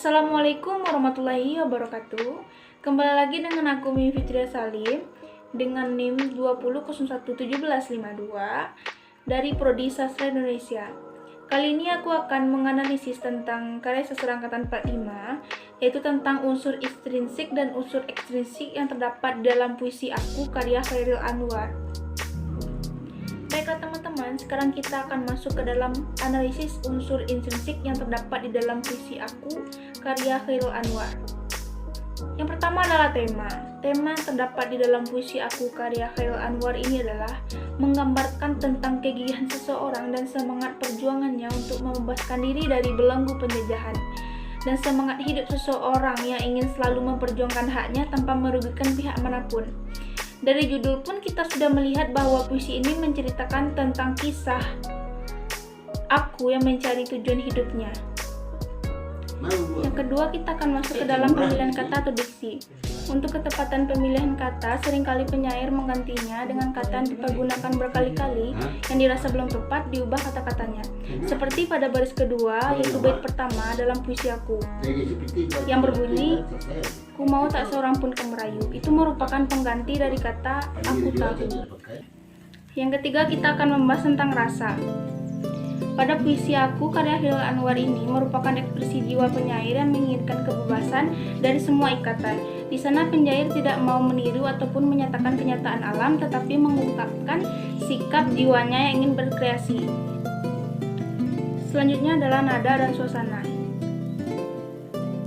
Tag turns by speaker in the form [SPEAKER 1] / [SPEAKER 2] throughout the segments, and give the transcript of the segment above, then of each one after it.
[SPEAKER 1] Assalamualaikum warahmatullahi wabarakatuh. Kembali lagi dengan aku Mimi Fitria Salim dengan NIM 20011752 dari Prodi Sastra Indonesia. Kali ini aku akan menganalisis tentang karya sastra angkatan 45, yaitu tentang unsur intrinsik dan unsur ekstrinsik yang terdapat dalam puisi aku karya Chairil Anwar. Baiklah teman-teman, sekarang kita akan masuk ke dalam analisis unsur intrinsik yang terdapat di dalam puisi aku karya Chairil Anwar. Yang pertama adalah tema. Tema yang terdapat di dalam puisi aku karya Chairil Anwar ini adalah menggambarkan tentang kegigihan seseorang dan semangat perjuangannya untuk membebaskan diri dari belenggu penjajahan, dan semangat hidup seseorang yang ingin selalu memperjuangkan haknya tanpa merugikan pihak manapun. Dari judul pun kita sudah melihat bahwa puisi ini menceritakan tentang kisah aku yang mencari tujuan hidupnya. Yang kedua, kita akan masuk ke dalam pemilihan kata atau diksi. Untuk ketepatan pemilihan kata, seringkali penyair menggantinya dengan kata yang dipergunakan berkali-kali yang dirasa belum tepat diubah kata-katanya. Seperti pada baris kedua, yaitu bait pertama dalam puisi aku, yang berbunyi, "Ku mau tak seorang pun kau merayu." Itu merupakan pengganti dari kata aku tahu. Yang ketiga, kita akan membahas tentang rasa. Pada puisi aku karya Chairil Anwar ini merupakan ekspresi jiwa penyair yang menginginkan kebebasan dari semua ikatan. Di sana penyair tidak mau meniru ataupun menyatakan kenyataan alam, tetapi mengungkapkan sikap jiwanya yang ingin berkreasi. Selanjutnya adalah nada dan suasana.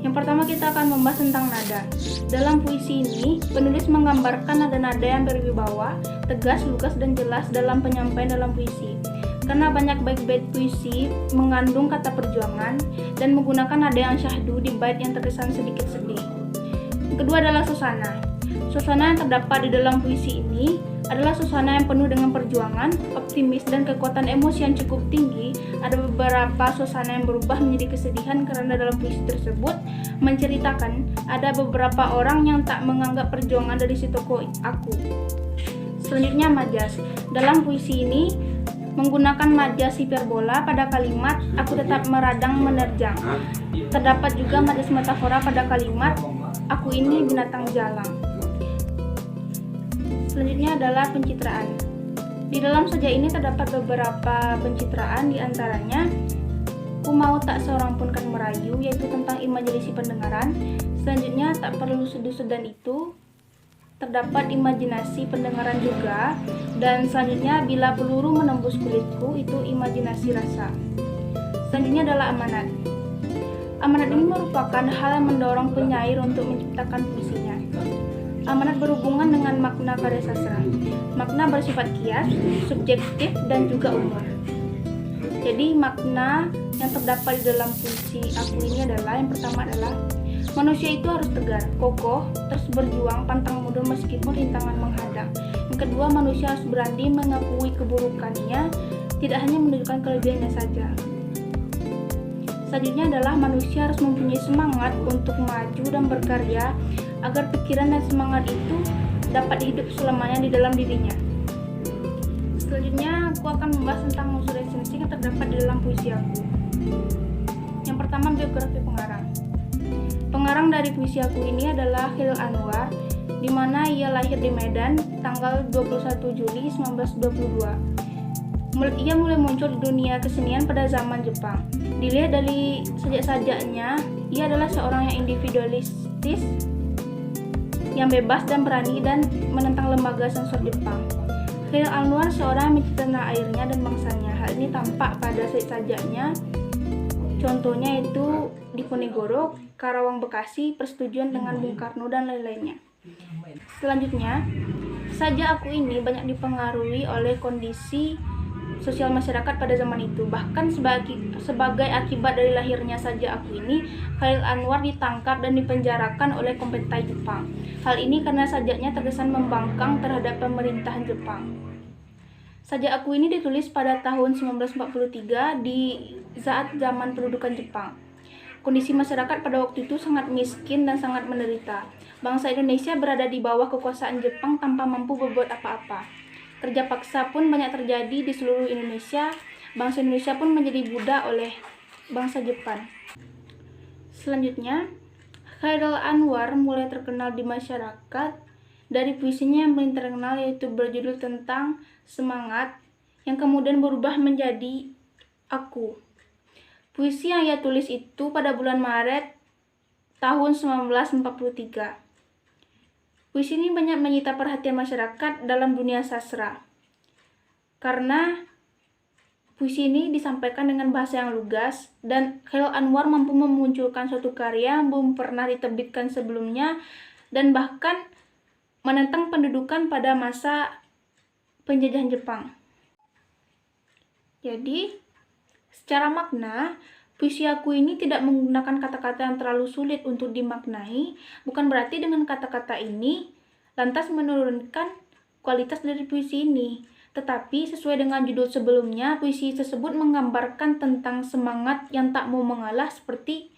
[SPEAKER 1] Yang pertama kita akan membahas tentang nada. Dalam puisi ini, penulis menggambarkan nada-nada yang berwibawa, tegas, lugas, dan jelas dalam penyampaian dalam puisi. Karena banyak bait-bait puisi mengandung kata perjuangan dan menggunakan nada yang syahdu di bait yang terkesan sedikit sedih. Yang kedua adalah suasana. Suasana yang terdapat di dalam puisi ini adalah suasana yang penuh dengan perjuangan, optimis, dan kekuatan emosi yang cukup tinggi. Ada beberapa suasana yang berubah menjadi kesedihan karena dalam puisi tersebut menceritakan ada beberapa orang yang tak menganggap perjuangan dari si tokoh aku. Selanjutnya majas. Dalam puisi ini menggunakan majas hiperbola pada kalimat aku tetap meradang menerjang. Terdapat juga majas metafora pada kalimat aku ini binatang jalang. Selanjutnya adalah pencitraan. Di dalam sajak ini terdapat beberapa pencitraan, di antaranya ku mau tak seorang pun kan merayu, yaitu tentang imajinasi pendengaran. Selanjutnya tak perlu sedu-sedan itu, terdapat imajinasi pendengaran juga. Dan selanjutnya bila peluru menembus kulitku, itu imajinasi rasa. Selanjutnya adalah amanat. Amanat ini merupakan hal yang mendorong penyair untuk menciptakan puisinya. Amanat berhubungan dengan makna karya sastra. Makna bersifat kias, subjektif, dan juga umum. Jadi makna yang terdapat di dalam puisi aku ini adalah, yang pertama adalah manusia itu harus tegar, kokoh, terus berjuang, pantang mundur meskipun rintangan menghadang. Yang kedua, manusia harus berani mengakui keburukannya, tidak hanya menunjukkan kelebihannya saja. Selanjutnya adalah manusia harus mempunyai semangat untuk maju dan berkarya agar pikiran dan semangat itu dapat hidup selamanya di dalam dirinya. Selanjutnya, aku akan membahas tentang unsur ekstrinsik yang terdapat di dalam puisi aku. Yang pertama, biografi pengarang. Pengarang dari puisi aku ini adalah Chairil Anwar, di mana ia lahir di Medan tanggal 21 Juli 1922. Ia mulai muncul di dunia kesenian pada zaman Jepang. Dilihat dari sajak-sajaknya, ia adalah seorang yang individualistis, yang bebas dan berani dan menentang lembaga sensor Jepang. Chairil Anwar seorang yang mencintai tanah airnya dan bangsanya. Hal ini tampak pada sajak-sajaknya. Contohnya itu Diponegoro, Karawang Bekasi, Persetujuan dengan Bung Karno, dan lain-lainnya. Selanjutnya, sajak aku ini banyak dipengaruhi oleh kondisi sosial masyarakat pada zaman itu. Bahkan sebagai akibat dari lahirnya sajak aku ini, Chairil Anwar ditangkap dan dipenjarakan oleh komentai Jepang. Hal ini karena sajaknya terkesan membangkang terhadap pemerintahan Jepang. Sajak aku ini ditulis pada tahun 1943 di saat zaman pendudukan Jepang. Kondisi masyarakat pada waktu itu sangat miskin dan sangat menderita. Bangsa Indonesia berada di bawah kekuasaan Jepang tanpa mampu berbuat apa-apa. Kerja paksa pun banyak terjadi di seluruh Indonesia. Bangsa Indonesia pun menjadi budak oleh bangsa Jepang. Selanjutnya, Khairil Anwar mulai terkenal di masyarakat dari puisinya yang paling terkenal, yaitu berjudul tentang semangat, yang kemudian berubah menjadi Aku. Puisi yang ia tulis itu pada bulan Maret tahun 1943. Puisi ini banyak menyita perhatian masyarakat dalam dunia sastra, karena puisi ini disampaikan dengan bahasa yang lugas, dan Khairil Anwar mampu memunculkan suatu karya yang belum pernah diterbitkan sebelumnya, dan bahkan menentang pendudukan pada masa penjajahan Jepang. Jadi, secara makna, puisi Aku ini tidak menggunakan kata-kata yang terlalu sulit untuk dimaknai. Bukan berarti dengan kata-kata ini lantas menurunkan kualitas dari puisi ini. Tetapi sesuai dengan judul sebelumnya, puisi tersebut menggambarkan tentang semangat yang tak mau mengalah seperti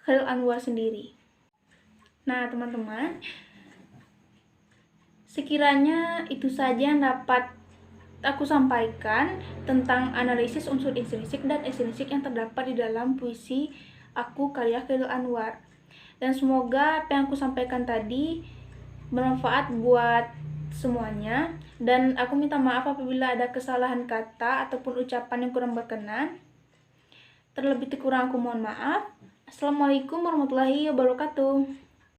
[SPEAKER 1] Khairil Anwar sendiri. Nah, teman-teman, sekiranya itu saja yang dapat aku sampaikan tentang analisis unsur intrinsik dan ekstrinsik yang terdapat di dalam puisi Aku karya Khairil Anwar. Dan semoga apa yang aku sampaikan tadi bermanfaat buat semuanya, dan aku minta maaf apabila ada kesalahan kata ataupun ucapan yang kurang berkenan. Terlebih kurang aku mohon maaf. Assalamualaikum warahmatullahi wabarakatuh.